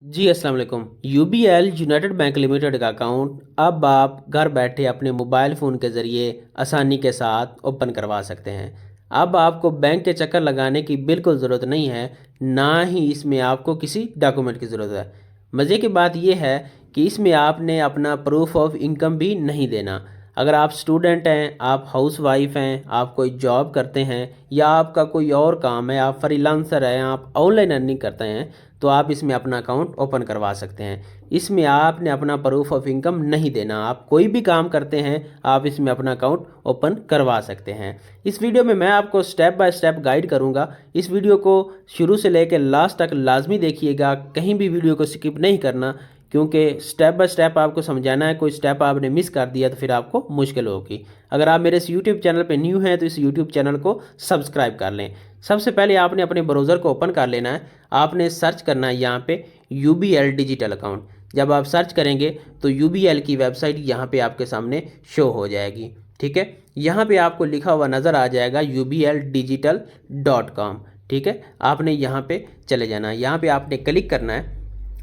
जी अस्सलाम वालेकुम। UBL United bank limited का अकाउंट अब आप घर बैठे अपने मोबाइल फ़ोन के ज़रिए आसानी के साथ ओपन करवा सकते हैं। अब आपको बैंक के चक्कर लगाने की बिल्कुल ज़रूरत नहीं है, ना ही इसमें आपको किसी डॉक्यूमेंट की ज़रूरत है। मज़े की बात यह है कि इसमें आपने अपना प्रूफ ऑफ इनकम भी नहीं देना। अगर आप स्टूडेंट हैं, आप हाउस वाइफ हैं, आप कोई जॉब करते हैं या आपका कोई और काम है, आप फ्रीलांसर हैं, आप ऑनलाइन अर्निंग करते हैं, तो आप इसमें अपना अकाउंट ओपन करवा सकते हैं। इसमें आपने अपना प्रूफ ऑफ इनकम नहीं देना। आप कोई भी काम करते हैं, आप इसमें अपना अकाउंट ओपन करवा सकते हैं। इस वीडियो में मैं आपको स्टेप बाय स्टेप गाइड करूंगा। इस वीडियो को शुरू से लेकर लास्ट तक लाजमी देखिएगा, कहीं भी वीडियो को स्किप नहीं करना, क्योंकि स्टेप बाय स्टेप आपको समझाना है। कोई स्टेप आपने मिस कर दिया तो फिर आपको मुश्किल होगी। अगर आप मेरे इस यूट्यूब चैनल पर न्यू हैं तो इस यूट्यूब चैनल को सब्सक्राइब कर लें। सबसे पहले आपने अपने ब्राउज़र को ओपन कर लेना है। आपने सर्च करना है यहाँ पे यूबीएल डिजिटल अकाउंट। जब आप सर्च करेंगे तो यूबीएल की वेबसाइट यहाँ पे आपके सामने शो हो जाएगी। ठीक है, यहाँ पे आपको लिखा हुआ नज़र आ जाएगा ubl-digital.com। ठीक है, आपने यहाँ पे चले जाना है, यहाँ पे आपने क्लिक करना है।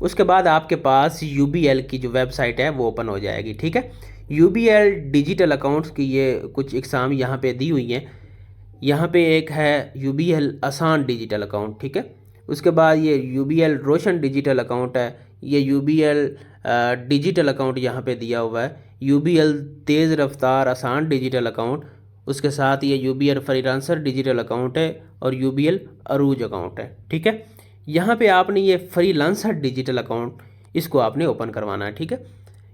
उसके बाद आपके पास यूबीएल की जो वेबसाइट है वो ओपन हो जाएगी। ठीक है, यूबीएल डिजिटल अकाउंट्स की ये कुछ एग्ज़ाम यहाँ पे दी हुई हैं। यहाँ पे एक है यूबीएल आसान डिजिटल अकाउंट। ठीक है, उसके बाद ये यूबीएल रोशन डिजिटल अकाउंट है। ये यूबीएल डिजिटल अकाउंट यहाँ पे दिया हुआ है। यूबीएल तेज़ रफ्तार आसान डिजिटल अकाउंट, उसके साथ ये यूबीएल फ्रीलांसर डिजिटल अकाउंट है और यूबीएल अरूज अकाउंट है। ठीक है, यहाँ पे आपने ये फ्रीलांसर डिजिटल अकाउंट इसको आपने ओपन करवाना है। ठीक है,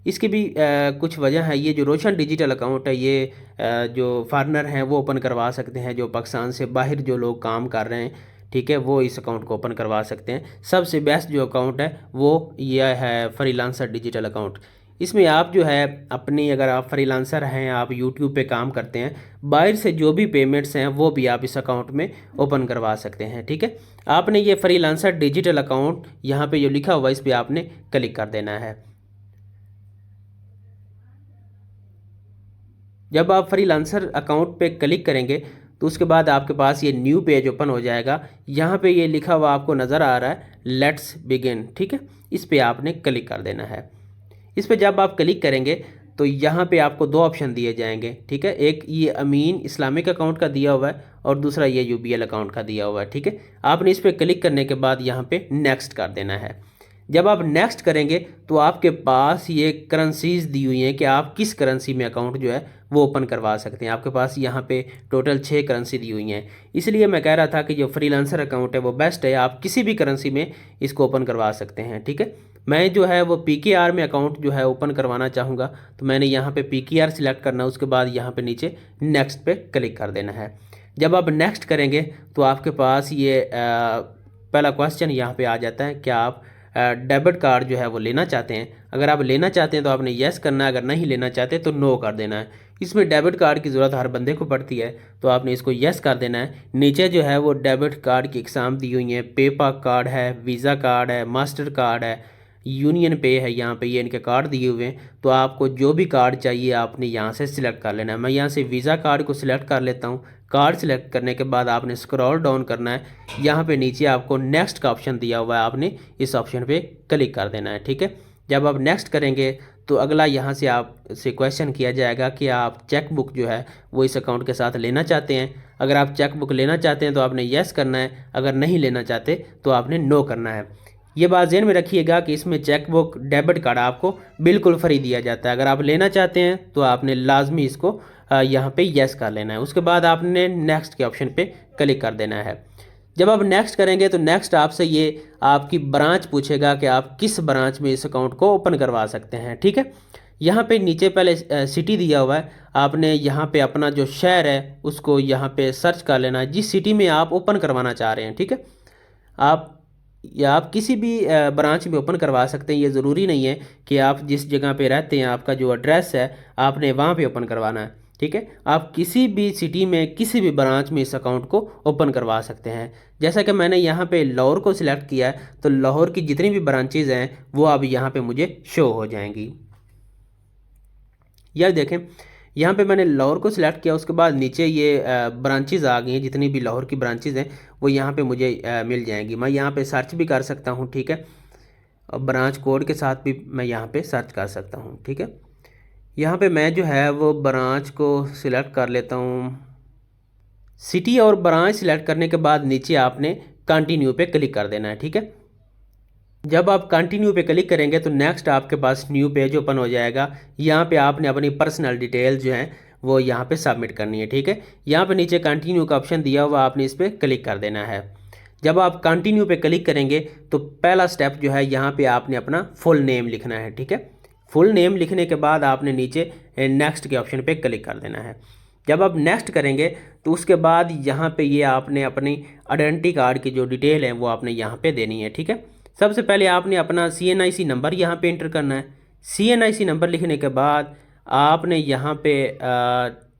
इसकी भी कुछ वजह है। ये जो रोशन डिजिटल अकाउंट है ये जो फॉरेनर हैं वो ओपन करवा सकते हैं, जो पाकिस्तान से बाहर जो लोग काम कर रहे हैं, ठीक है, वो इस अकाउंट को ओपन करवा सकते हैं। सबसे बेस्ट जो अकाउंट है वो यह है फ्रीलांसर डिजिटल अकाउंट। इसमें आप जो है अपनी, अगर आप फ्रीलांसर हैं, आप यूट्यूब पे काम करते हैं, बाहर से जो भी पेमेंट्स हैं वो भी आप इस अकाउंट में ओपन करवा सकते हैं। ठीक है, आपने ये फ्रीलांसर डिजिटल अकाउंट यहाँ पे जो लिखा हुआ इस पर आपने क्लिक कर देना है। जब आप फ्रीलांसर अकाउंट पे क्लिक करेंगे तो उसके बाद आपके पास ये न्यू पेज ओपन हो जाएगा। यहाँ पे ये लिखा हुआ आपको नज़र आ रहा है लेट्स बिगिन। ठीक है, इस पे आपने क्लिक कर देना है। इस पे जब आप क्लिक करेंगे तो यहाँ पे आपको दो ऑप्शन दिए जाएंगे। ठीक है, एक ये अमीन इस्लामिक अकाउंट का दिया हुआ है और दूसरा ये यूबीएल अकाउंट का दिया हुआ है। ठीक है, आपने इस पर क्लिक करने के बाद यहाँ पे नेक्स्ट कर देना है। जब आप नेक्स्ट करेंगे तो आपके पास ये करेंसीज दी हुई हैं कि आप किस करेंसी में अकाउंट जो है वो ओपन करवा सकते हैं। आपके पास यहाँ पे टोटल 6 करेंसी दी हुई हैं। इसलिए मैं कह रहा था कि जो फ्रीलांसर अकाउंट है वो बेस्ट है, आप किसी भी करेंसी में इसको ओपन करवा सकते हैं। ठीक है, मैं जो है वो पीकेआर में अकाउंट जो है ओपन करवाना चाहूँगा, तो मैंने यहाँ पे पीकेआर सिलेक्ट करना है। उसके बाद यहाँ पे नीचे नेक्स्ट पे क्लिक कर देना है। जब आप नेक्स्ट करेंगे तो आपके पास ये पहला क्वेश्चन यहाँ पे आ जाता है, क्या आप डेबिट कार्ड जो है वो लेना चाहते हैं। अगर आप लेना चाहते हैं तो आपने येस करना है, अगर नहीं लेना चाहते तो नो कर देना है। इसमें डेबिट कार्ड की ज़रूरत हर बंदे को पड़ती है, तो आपने इसको येस कर देना है। नीचे जो है वो डेबिट कार्ड की एग्जाम दी हुई है, पेपा कार्ड है, वीज़ा कार्ड है, मास्टर कार्ड है, यूनियन पे है। यहाँ पे ये इनके कार्ड दिए हुए हैं, तो आपको जो भी कार्ड चाहिए आपने यहाँ से सिलेक्ट कर लेना है। मैं यहाँ से वीज़ा कार्ड को सिलेक्ट कर लेता हूँ। कार्ड सिलेक्ट करने के बाद आपने स्क्रॉल डाउन करना है। यहाँ पे नीचे आपको नेक्स्ट का ऑप्शन दिया हुआ है, आपने इस ऑप्शन पे क्लिक कर देना है। ठीक है, जब आप नेक्स्ट करेंगे तो अगला यहाँ से आपसे क्वेश्चन किया जाएगा कि आप चेक बुक जो है वो इस अकाउंट के साथ लेना चाहते हैं। अगर आप चेक बुक लेना चाहते हैं तो आपने येस करना है, अगर नहीं लेना चाहते तो आपने नो करना है। ये बात ज़हन में रखिएगा कि इसमें चेक बुक डेबिट कार्ड आपको बिल्कुल फ्री दिया जाता है। अगर आप लेना चाहते हैं तो आपने लाजमी इसको यहाँ पे येस कर लेना है। उसके बाद आपने नेक्स्ट के ऑप्शन पे क्लिक कर देना है। जब आप नेक्स्ट करेंगे तो नेक्स्ट आपसे ये आपकी ब्रांच पूछेगा कि आप किस ब्रांच में इस अकाउंट को ओपन करवा सकते हैं। ठीक है, यहाँ पे नीचे पहले सिटी दिया हुआ है, आपने यहाँ पे अपना जो शहर है उसको यहाँ पे सर्च कर लेना है, जिस सिटी में आप ओपन करवाना चाह रहे हैं। ठीक है, आप या आप किसी भी ब्रांच में ओपन करवा सकते हैं। ये ज़रूरी नहीं है कि आप जिस जगह पे रहते हैं, आपका जो एड्रेस है आपने वहाँ पे ओपन करवाना है। ठीक है, आप किसी भी सिटी में किसी भी ब्रांच में इस अकाउंट को ओपन करवा सकते हैं। जैसा कि मैंने यहाँ पे लाहौर को सिलेक्ट किया है, तो लाहौर की जितनी भी ब्रांचेज़ हैं वो अब यहाँ पे मुझे शो हो जाएंगी। यार देखें, यहाँ पे मैंने लाहौर को सिलेक्ट किया, उसके बाद नीचे ये ब्रांचेज़ आ गई हैं। जितनी भी लाहौर की ब्रांचेज़ हैं वो यहाँ पे मुझे मिल जाएंगी। मैं यहाँ पे सर्च भी कर सकता हूँ। ठीक है, और ब्रांच कोड के साथ भी मैं यहाँ पे सर्च कर सकता हूँ। ठीक है, यहाँ पे मैं जो है वो ब्रांच को सिलेक्ट कर लेता हूँ। सिटी और ब्रांच सिलेक्ट करने के बाद नीचे आपने कंटिन्यू पे क्लिक कर देना है। ठीक है, जब आप कंटिन्यू पे क्लिक करेंगे तो नेक्स्ट आपके पास न्यू पेज ओपन हो जाएगा। यहाँ पे आपने अपनी पर्सनल डिटेल जो है वो यहाँ पे सबमिट करनी है। ठीक है, यहाँ पे नीचे कंटिन्यू का ऑप्शन दिया हुआ, आपने इस पर क्लिक कर देना है। जब आप कंटिन्यू पे क्लिक करेंगे तो पहला स्टेप जो है यहाँ पे आपने अपना फुल नेम लिखना है। ठीक है, फुल नेम लिखने के बाद आपने नीचे नेक्स्ट के ऑप्शन पे क्लिक कर देना है। जब आप नेक्स्ट करेंगे तो उसके बाद यहाँ पे ये आपने अपनी आइडेंटिटी कार्ड की जो डिटेल है वो आपने यहाँ पे देनी है। ठीक है, सबसे पहले आपने अपना CNIC नंबर यहाँ पे एंटर करना है। CNIC नंबर लिखने के बाद आपने यहाँ पे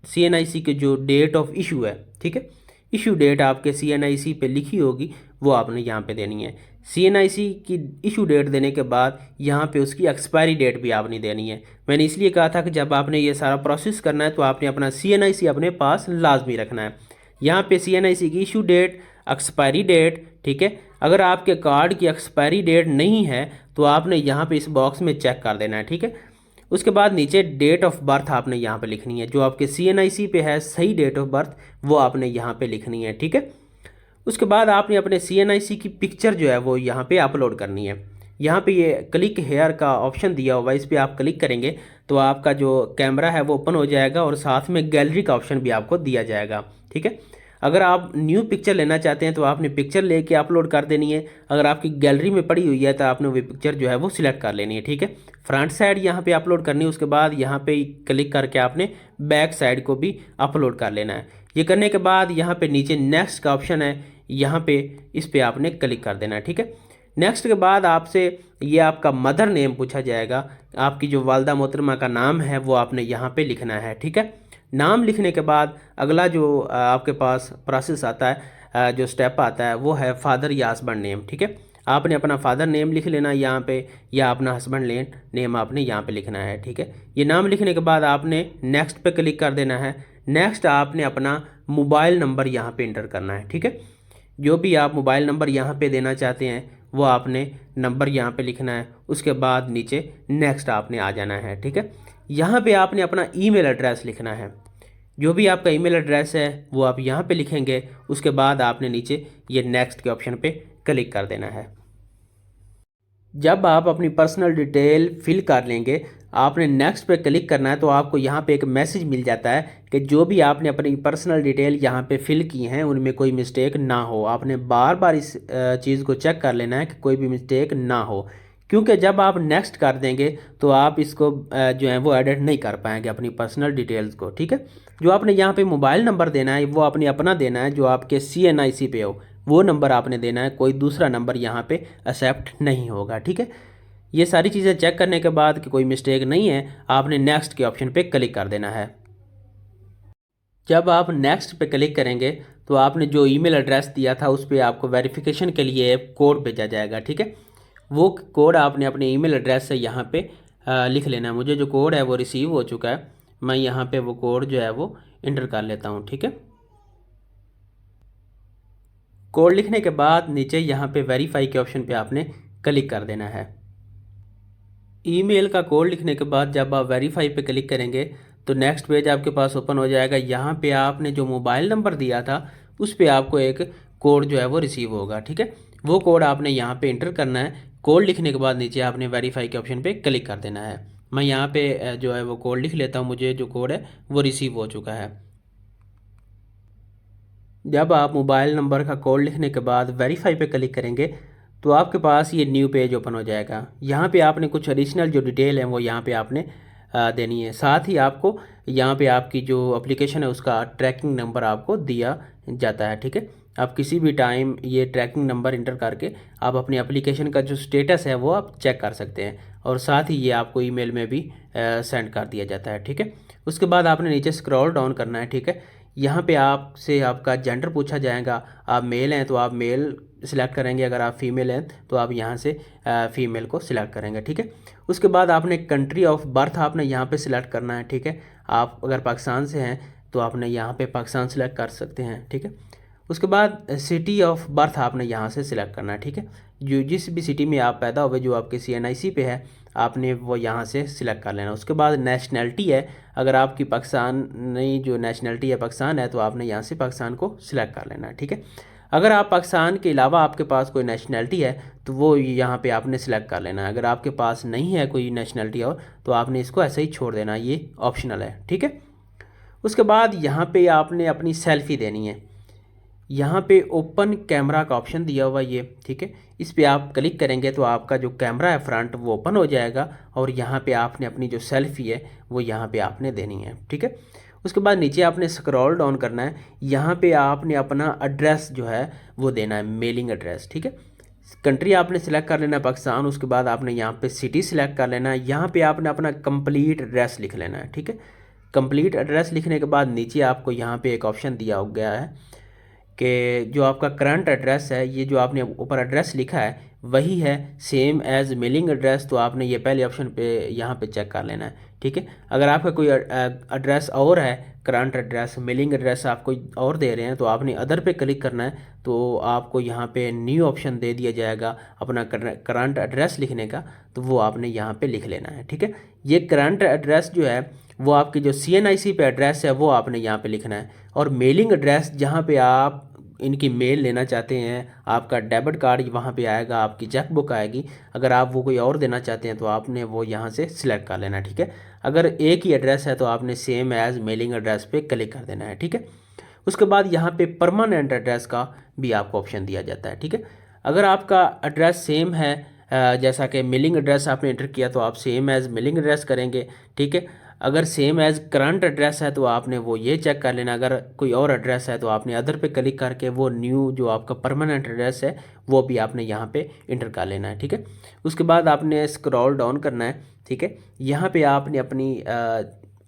CNIC के जो डेट ऑफ इशू है, ठीक है, इशू डेट आपके CNIC पे लिखी होगी वो आपने यहाँ पे देनी है। CNIC की इशू डेट देने के बाद यहाँ पे उसकी एक्सपायरी डेट भी आपने देनी है। मैंने इसलिए कहा था कि जब आपने ये सारा प्रोसेस करना है तो आपने अपना CNIC अपने पास लाजमी रखना है। यहाँ पे CNIC की इशू डेट, एक्सपायरी डेट, ठीक है। अगर आपके कार्ड की एक्सपायरी डेट नहीं है तो आपने यहाँ पे इस बॉक्स में चेक कर देना है। ठीक है, उसके बाद नीचे डेट ऑफ बर्थ आपने यहाँ पे लिखनी है, जो आपके CNIC पे है सही डेट ऑफ बर्थ वो आपने यहाँ पे लिखनी है। ठीक है, उसके बाद आपने अपने CNIC की पिक्चर जो है वो यहाँ पे अपलोड करनी है। यहाँ पे ये क्लिक हेयर का ऑप्शन दिया हुआ है, इस पर आप क्लिक करेंगे तो आपका जो कैमरा है वो ओपन हो जाएगा और साथ में गैलरी का ऑप्शन भी आपको दिया जाएगा। ठीक है, अगर आप न्यू पिक्चर लेना चाहते हैं तो आपने पिक्चर लेके अपलोड कर देनी है। अगर आपकी गैलरी में पड़ी हुई है तो आपने वो पिक्चर जो है वो सिलेक्ट कर लेनी है। ठीक है, फ्रंट साइड यहाँ पे अपलोड करनी है, उसके बाद यहाँ पे क्लिक करके आपने बैक साइड को भी अपलोड कर लेना है। ये करने के बाद यहाँ पे नीचे नेक्स्ट का ऑप्शन है, यहाँ पे इस पर आपने क्लिक कर देना है। ठीक है, नेक्स्ट के बाद आपसे ये आपका मदर नेम पूछा जाएगा, आपकी जो वालदा मोहतरमा का नाम है वो आपने यहाँ पे लिखना है। ठीक है, नाम लिखने के बाद अगला जो आपके पास प्रोसेस आता है, जो स्टेप आता है वो है फादर या हस्बैंड नेम। ठीक है, आपने अपना फादर नेम लिख लेना यहाँ पे, या अपना हस्बैंड नेम आपने यहाँ पे लिखना है। ठीक है, ये नाम लिखने के बाद आपने नेक्स्ट पे क्लिक कर देना है। नेक्स्ट आपने अपना मोबाइल नंबर यहाँ पे इंटर करना है। ठीक है, जो भी आप मोबाइल नंबर यहाँ पे देना चाहते हैं वो आपने नंबर यहाँ पे लिखना है। उसके बाद नीचे नेक्स्ट आपने आ जाना है। ठीक है, यहाँ पे आपने अपना ईमेल एड्रेस लिखना है, जो भी आपका ईमेल एड्रेस है वो आप यहाँ पे लिखेंगे। उसके बाद आपने नीचे ये नेक्स्ट के ऑप्शन पे क्लिक कर देना है। जब आप अपनी पर्सनल डिटेल फिल कर लेंगे, आपने नेक्स्ट पे क्लिक करना है तो आपको यहाँ पे एक मैसेज मिल जाता है कि जो भी आपने अपनी पर्सनल डिटेल यहाँ पे फिल की हैं उनमें कोई मिस्टेक ना हो। आपने बार बार इस चीज़ को चेक कर लेना है कि कोई भी मिस्टेक ना हो, क्योंकि जब आप नेक्स्ट कर देंगे तो आप इसको जो है वो एडिट नहीं कर पाएंगे अपनी पर्सनल डिटेल्स को। ठीक है, जो आपने यहाँ पे मोबाइल नंबर देना है वो आपने अपना देना है, जो आपके CNIC पे हो वो नंबर आपने देना है, कोई दूसरा नंबर यहाँ पे एक्सेप्ट नहीं होगा। ठीक है, ये सारी चीज़ें चेक करने के बाद कि कोई मिस्टेक नहीं है, आपने नेक्स्ट के ऑप्शन पे क्लिक कर देना है। जब आप नेक्स्ट पे क्लिक करेंगे तो आपने जो ईमेल एड्रेस दिया था उस पर आपको वेरिफिकेशन के लिए कोड भेजा जाएगा। ठीक है, वो कोड आपने अपने ईमेल एड्रेस से यहाँ पे लिख लेना है। मुझे जो कोड है वो रिसीव हो चुका है, मैं यहाँ पे वो कोड जो है वो इंटर कर लेता हूँ। ठीक है, कोड लिखने के बाद नीचे यहाँ पे वेरीफाई के ऑप्शन पे आपने क्लिक कर देना है। ईमेल का कोड लिखने के बाद जब आप वेरीफाई पे क्लिक करेंगे तो नेक्स्ट पेज आपके पास ओपन हो जाएगा। यहाँ पे आपने जो मोबाइल नंबर दिया था उस पर आपको एक कोड जो है वो रिसीव होगा। ठीक है, वो कोड आपने यहाँ पे इंटर करना है। कोड लिखने के बाद नीचे आपने वेरीफाई के ऑप्शन पे क्लिक कर देना है। मैं यहाँ पे जो है वो कोड लिख लेता हूँ, मुझे जो कोड है वो रिसीव हो चुका है। जब आप मोबाइल नंबर का कोड लिखने के बाद वेरीफाई पे क्लिक करेंगे तो आपके पास ये न्यू पेज ओपन हो जाएगा। यहाँ पे आपने कुछ एडिशनल जो डिटेल है वो यहाँ पे आपने देनी है। साथ ही आपको यहाँ पे आपकी जो एप्लीकेशन है उसका ट्रैकिंग नंबर आपको दिया जाता है। ठीक है, आप किसी भी टाइम ये ट्रैकिंग नंबर इंटर करके आप अपनी एप्लीकेशन का जो स्टेटस है वो आप चेक कर सकते हैं, और साथ ही ये आपको ईमेल में भी सेंड कर दिया जाता है। ठीक है, उसके बाद आपने नीचे स्क्रॉल डाउन करना है। ठीक है, यहाँ पे आपसे आपका जेंडर पूछा जाएगा, आप मेल हैं तो आप मेल सिलेक्ट करेंगे, अगर आप फीमेल हैं तो आप यहाँ से फीमेल को सिलेक्ट करेंगे। ठीक है, उसके बाद आपने कंट्री ऑफ बर्थ आपने यहाँ पे सिलेक्ट करना है। ठीक है, आप अगर पाकिस्तान से हैं तो आपने यहाँ पे पाकिस्तान सिलेक्ट कर सकते हैं। ठीक है, उसके बाद सिटी ऑफ बर्थ आपने यहाँ से सिलेक्ट करना है, ठीक है। जो जिस भी सिटी में आप पैदा हुए जो आपके CNIC पे है आपने वो यहाँ से सिलेक्ट कर लेना। उसके बाद नेशनैलिटी है, अगर आपकी पाकिस्तानी जो नेशनैलिटी है पाकिस्तान है तो आपने यहाँ से पाकिस्तान को सिलेक्ट कर लेना है, ठीक है। अगर आप पाकिस्तान के अलावा आपके पास कोई नेशनैलिटी है तो वो यहाँ पे आपने सिलेक्ट कर लेना है। अगर आपके पास नहीं है कोई नेशनैलिटी और तो आपने इसको ऐसे ही छोड़ देना, ये ऑप्शनल है, ठीक है। उसके बाद यहाँ पे आपने अपनी सेल्फी देनी है। यहाँ पे ओपन कैमरा का ऑप्शन दिया हुआ ये, ठीक है। इस पे आप क्लिक करेंगे तो आपका जो कैमरा है फ्रंट वो ओपन हो जाएगा और यहाँ पे आपने अपनी जो सेल्फी है वो यहाँ पे आपने देनी है, ठीक है। उसके बाद नीचे आपने स्क्रॉल डाउन करना है, यहाँ पे आपने अपना एड्रेस जो है वो देना है, मेलिंग एड्रेस, ठीक है। कंट्री आपने सिलेक्ट कर लेना है पाकिस्तान। उसके बाद आपने यहाँ पे सिटी सिलेक्ट कर लेना है, यहाँ पे आपने अपना कंप्लीट एड्रेस लिख लेना है, ठीक है। कंप्लीट एड्रेस लिखने के बाद नीचे आपको यहाँ पे एक ऑप्शन दिया हो गया है कि जो आपका करंट एड्रेस है, ये जो आपने ऊपर एड्रेस लिखा है वही है सेम एज मेलिंग एड्रेस, तो आपने ये पहले ऑप्शन पे यहाँ पे चेक कर लेना है, ठीक है। अगर आपका कोई एड्रेस और है, करंट एड्रेस मेलिंग एड्रेस आप कोई और दे रहे हैं तो आपने अदर पे क्लिक करना है, तो आपको यहाँ पे न्यू ऑप्शन दे दिया जाएगा अपना करंट एड्रेस लिखने का, तो वो आपने यहाँ पे लिख लेना है, ठीक है। ये करंट एड्रेस जो है वो आपकी जो CNIC पे एड्रेस है वो आपने यहाँ पे लिखना है, और मेलिंग एड्रेस जहाँ पे आप इनकी मेल लेना चाहते हैं, आपका डेबिट कार्ड वहाँ पे आएगा, आपकी चेक बुक आएगी, अगर आप वो कोई और देना चाहते हैं तो आपने वो यहाँ से सिलेक्ट कर लेना, ठीक है। अगर एक ही एड्रेस है तो आपने सेम एज मेलिंग एड्रेस पे क्लिक कर देना है, ठीक है। उसके बाद यहाँ पे परमानेंट एड्रेस का भी आपको ऑप्शन दिया जाता है, ठीक है। अगर आपका एड्रेस सेम है जैसा कि मेलिंग एड्रेस आपने एंटर किया तो आप सेम एज मेलिंग एड्रेस करेंगे, ठीक है। अगर सेम एज करंट एड्रेस है तो आपने वो ये चेक कर लेना, अगर कोई और एड्रेस है तो आपने अदर पे क्लिक करके वो न्यू जो आपका परमानेंट एड्रेस है वो भी आपने यहाँ पे इंटर कर लेना है, ठीक है। उसके बाद आपने स्क्रॉल डाउन करना है, ठीक है। यहाँ पे आपने अपनी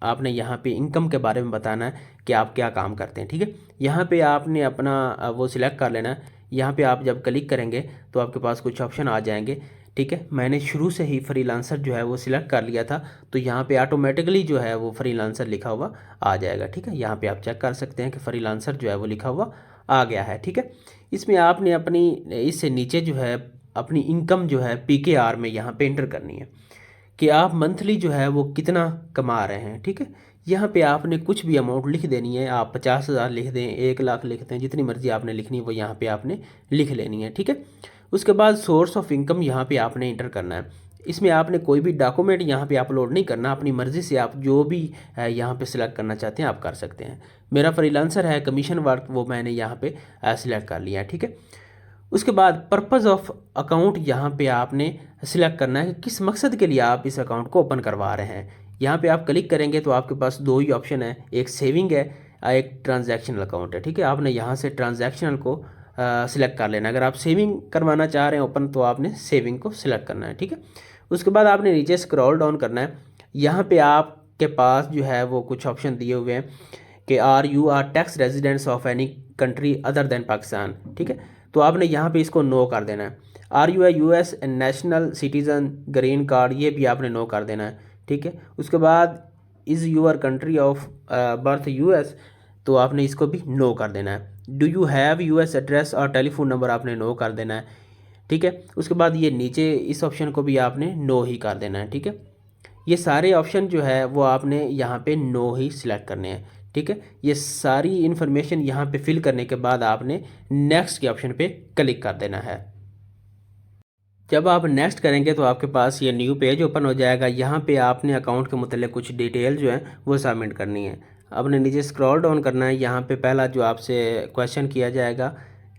आपने यहाँ पे इनकम के बारे में बताना है कि आप क्या काम करते हैं, ठीक है। यहाँ पे आपने अपना वो सिलेक्ट कर लेना है। यहाँ पे आप जब क्लिक करेंगे तो आपके पास कुछ ऑप्शन आ जाएंगे, ठीक है। मैंने शुरू से ही फ्रीलांसर जो है वो सिलेक्ट कर लिया था, तो यहाँ पे ऑटोमेटिकली जो है वो फ्रीलांसर लिखा हुआ आ जाएगा, ठीक है। यहाँ पे आप चेक कर सकते हैं कि फ्रीलांसर जो है वो लिखा हुआ आ गया है, ठीक है। इसमें आपने अपनी इससे नीचे जो है अपनी इनकम जो है PKR में यहाँ पे एंटर करनी है कि आप मंथली जो है वो कितना कमा रहे हैं, ठीक है। यहाँ पे आपने कुछ भी अमाउंट लिख देनी है, आप 50,000 लिख दें, 1 लाख लिख दें, जितनी मर्जी आपने लिखनी है वो यहाँ पे आपने लिख लेनी है, ठीक है। उसके बाद सोर्स ऑफ इनकम यहाँ पे आपने इंटर करना है। इसमें आपने कोई भी डॉक्यूमेंट यहाँ पे अपलोड नहीं करना, अपनी मर्ज़ी से आप जो भी यहाँ पे सिलेक्ट करना चाहते हैं आप कर सकते हैं। मेरा फ्रीलांसर है कमीशन वर्क, वो मैंने यहाँ पे सिलेक्ट कर लिया है, ठीक है। उसके बाद पर्पज़ ऑफ अकाउंट यहाँ पे आपने सिलेक्ट करना है कि किस मकसद के लिए आप इस अकाउंट को ओपन करवा रहे हैं। यहाँ पे आप क्लिक करेंगे तो आपके पास दो ही ऑप्शन है, एक सेविंग है, एक ट्रांजैक्शनल अकाउंट है, ठीक है। आपने यहाँ से ट्रांजैक्शनल को सिलेक्ट कर लेना। अगर आप सेविंग करवाना चाह रहे हैं ओपन तो आपने सेविंग को सिलेक्ट करना है, ठीक है। उसके बाद आपने नीचे स्क्रॉल डाउन करना है। यहाँ पे आपके पास जो है वो कुछ ऑप्शन दिए हुए हैं कि are you are tax residents of any country other than Pakistan, ठीक है। तो आपने यहाँ पे इसको नो कर देना है। Are you a US national citizen green card, ये भी आपने नो कर देना है, ठीक है। उसके बाद is your country of birth US, तो आपने इसको भी नो कर देना है। Do you have US address और टेलीफोन नंबर आपने नो कर देना है, ठीक है। उसके बाद ये नीचे इस ऑप्शन को भी आपने नो ही कर देना है, ठीक है। ये सारे ऑप्शन जो है वो आपने यहाँ पे नो ही सिलेक्ट करने हैं, ठीक है। ये सारी इन्फॉर्मेशन यहाँ पे फिल करने के बाद आपने नेक्स्ट के ऑप्शन पे क्लिक कर देना है। जब आप नेक्स्ट करेंगे तो आपके पास ये न्यू पेज ओपन हो जाएगा। यहाँ पे आपने अकाउंट के मतलब कुछ डिटेल जो है वो सबमिट करनी है। आपने नीचे स्क्रॉल डाउन करना है। यहाँ पे पहला जो आपसे क्वेश्चन किया जाएगा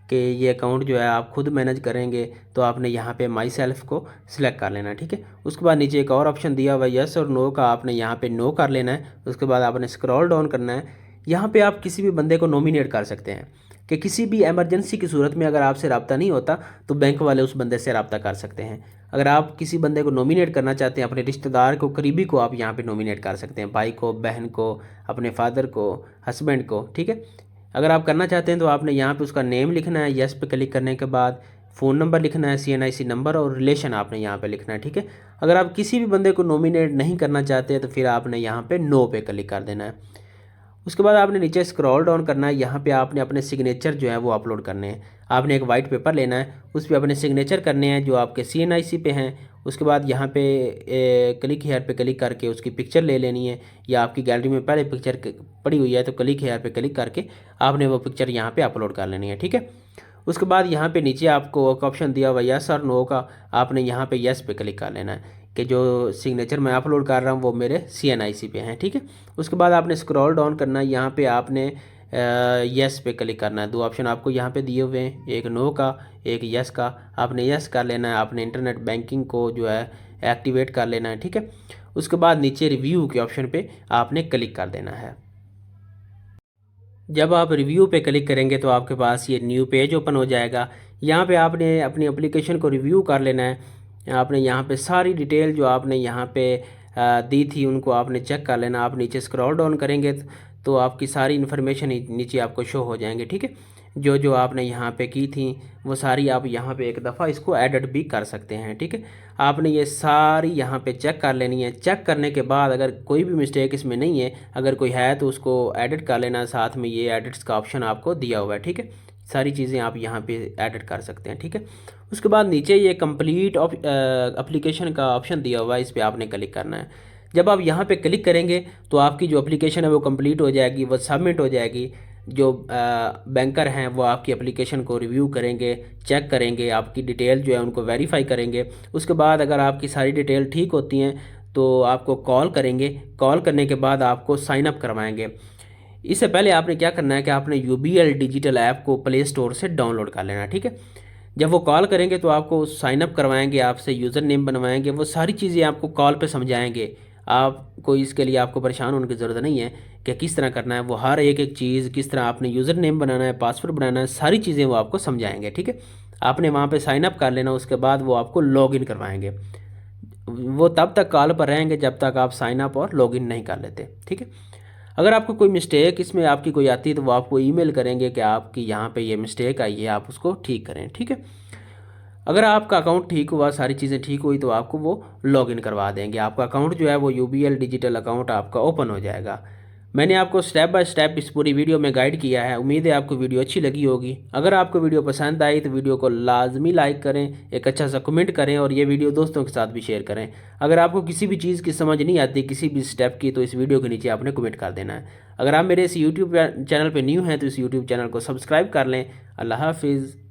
कि ये अकाउंट जो है आप खुद मैनेज करेंगे, तो आपने यहाँ पे माई सेल्फ को सिलेक्ट कर लेना है, ठीक है। उसके बाद नीचे एक और ऑप्शन दिया हुआ है यस और नो का, आपने यहाँ पे नो कर लेना है। उसके बाद आपने स्क्रॉल डाउन करना है। यहाँ पे आप किसी भी बंदे को नॉमिनेट कर सकते हैं कि किसी भी एमरजेंसी की सूरत में अगर आपसे रब्ता नहीं होता तो बैंक वाले उस बंदे से रब्ता कर सकते हैं। अगर आप किसी बंदे को नॉमिनेट करना चाहते हैं, अपने रिश्तेदार को, करीबी को आप यहाँ पे नॉमिनेट कर सकते हैं, भाई को, बहन को, अपने फादर को, हस्बैंड को, ठीक है। अगर आप करना चाहते हैं तो आपने यहाँ पे उसका नेम लिखना है, यस पे क्लिक करने के बाद फ़ोन नंबर लिखना है, CNIC नंबर और रिलेशन आपने यहाँ पे लिखना है, ठीक है। अगर आप किसी भी बंदे को नॉमिनेट नहीं करना चाहते हैं तो फिर आपने यहाँ पे नो पे क्लिक कर देना है। उसके बाद आपने नीचे स्क्रॉल डाउन करना है। यहाँ पे आपने अपने सिग्नेचर जो है वो अपलोड करने हैं। आपने एक वाइट पेपर लेना है, उस पर अपने सिग्नेचर करने हैं जो आपके CNIC पे हैं। उसके बाद यहाँ पे क्लिक हेयर पे क्लिक करके उसकी पिक्चर ले लेनी है, या आपकी गैलरी में पहले पिक्चर पड़ी हुई है तो क्लिक हेयर पे क्लिक करके आपने वो पिक्चर यहाँ पे अपलोड कर लेनी है, ठीक है। उसके बाद यहाँ पे नीचे आपको एक ऑप्शन दिया हुआ यस और नो का, आपने यहाँ पे यस पे क्लिक कर लेना है कि जो सिग्नेचर मैं अपलोड कर रहा हूँ वो मेरे CNIC पे हैं, ठीक है। उसके बाद आपने स्क्रॉल डाउन करना है, यहाँ पे आपने यस पे क्लिक करना है। दो ऑप्शन आपको यहाँ पे दिए हुए हैं, एक नो का एक यस का। आपने यस कर लेना है, आपने इंटरनेट बैंकिंग को जो है एक्टिवेट कर लेना है, ठीक है। उसके बाद नीचे रिव्यू के ऑप्शन पे आपने क्लिक कर देना है। जब आप रिव्यू पे क्लिक करेंगे तो आपके पास ये न्यू पेज ओपन हो जाएगा। यहाँ पे आपने अपनी एप्लीकेशन को रिव्यू कर लेना है। आपने यहाँ पे सारी डिटेल जो आपने यहाँ पे दी थी उनको आपने चेक कर लेना। आप नीचे स्क्रॉल डाउन करेंगे तो आपकी सारी इन्फॉर्मेशन नीचे आपको शो हो जाएंगे, ठीक है। जो जो आपने यहाँ पे की थी वो सारी आप यहाँ पे एक दफ़ा इसको एडिट भी कर सकते हैं, ठीक है। आपने ये सारी यहाँ पे चेक कर लेनी है। चेक करने के बाद अगर कोई भी मिस्टेक इसमें नहीं है, अगर कोई है तो उसको एडिट कर लेना। साथ में ये एडिट्स का ऑप्शन आपको दिया हुआ है, ठीक है। सारी चीज़ें आप यहाँ पे एडिट कर सकते हैं, ठीक है। उसके बाद नीचे ये कंप्लीट एप्लीकेशन का ऑप्शन दिया हुआ है, इस पर आपने क्लिक करना है। जब आप यहाँ पे क्लिक करेंगे तो आपकी जो एप्लीकेशन है वो कंप्लीट हो जाएगी, वो सबमिट हो जाएगी। जो बैंकर हैं वो आपकी एप्लीकेशन को रिव्यू करेंगे, चेक करेंगे, आपकी डिटेल जो है उनको वेरीफाई करेंगे। उसके बाद अगर आपकी सारी डिटेल ठीक होती हैं तो आपको कॉल करेंगे। कॉल करने के बाद आपको साइन अप करवाएंगे। इससे पहले आपने क्या करना है कि आपने UBL डिजिटल ऐप को प्ले स्टोर से डाउनलोड कर लेना, ठीक है। जब वो कॉल करेंगे तो आपको साइन अप करवाएंगे, आपसे यूज़र नेम बनवाएंगे, वो सारी चीज़ें आपको कॉल पे समझाएंगे। आपको इसके लिए आपको परेशान होने की ज़रूरत नहीं है कि किस तरह करना है। वो हर एक एक चीज़, किस तरह आपने यूज़र नेम बनाना है, पासवर्ड बनाना है, सारी चीज़ें वो आपको समझाएंगे, ठीक है। आपने वहाँ पे साइन अप कर लेना। उसके बाद वो आपको लॉगिन करवाएंगे। वो तब तक कॉल पर रहेंगे जब तक आप साइन अप और लॉगिन नहीं कर लेते, ठीक है। अगर आपको कोई मिस्टेक इसमें आपकी कोई आती है तो वो आपको ईमेल करेंगे कि आपकी यहाँ पे ये मिस्टेक आई है, आप उसको ठीक करें, ठीक है। अगर आपका अकाउंट ठीक हुआ, सारी चीज़ें ठीक हुई तो आपको वो लॉगिन करवा देंगे। आपका अकाउंट जो है वो UBL डिजिटल अकाउंट आपका ओपन हो जाएगा। मैंने आपको स्टेप बाय स्टेप इस पूरी वीडियो में गाइड किया है। उम्मीद है आपको वीडियो अच्छी लगी होगी। अगर आपको वीडियो पसंद आई तो वीडियो को लाजमी लाइक करें, एक अच्छा सा कमेंट करें और ये वीडियो दोस्तों के साथ भी शेयर करें। अगर आपको किसी भी चीज़ की समझ नहीं आती, किसी भी स्टेप की, तो इस वीडियो के नीचे आपने कमेंट कर देना है। अगर आप मेरे इस यूट्यूब चैनल पर न्यू हैं तो इस यूट्यूब चैनल को सब्सक्राइब कर लें। अल्लाह हाफिज़।